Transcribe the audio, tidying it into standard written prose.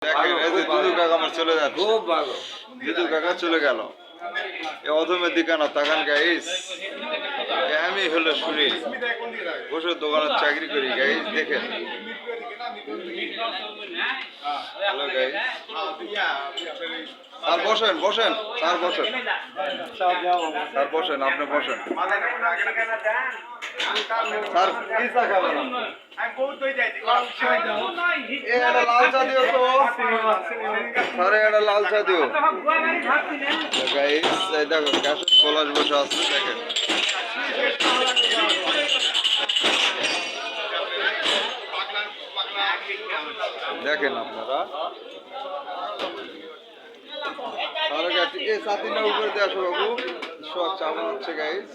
দেখেন এই যে দুদু কাকা আমার চলে যাচ্ছে, খুব ভালো। দুদু কাকা চলে গেল। এ অধমের দিকে না তাকান গাইস, আমি হলো সুনীল, ওষুধ দোকানের চাকরি করি গাইস। দেখেন হ্যালো গাইস, স্যার বসেন বসেন, স্যার বসেন, স্যার বসেন, আপনি বসেন। স্যার কি চা খাবেন? এটা লাল চা দিও তো স্যার, এটা লাল চা দিও গাইস। এই দেখো ক্যাশে পলাশ বসে আছে, দেখেন দেখেন আপনারা। সাথী না উপরে দিয়ে আসো বাবু, সব চা বানাচ্ছে গাইস।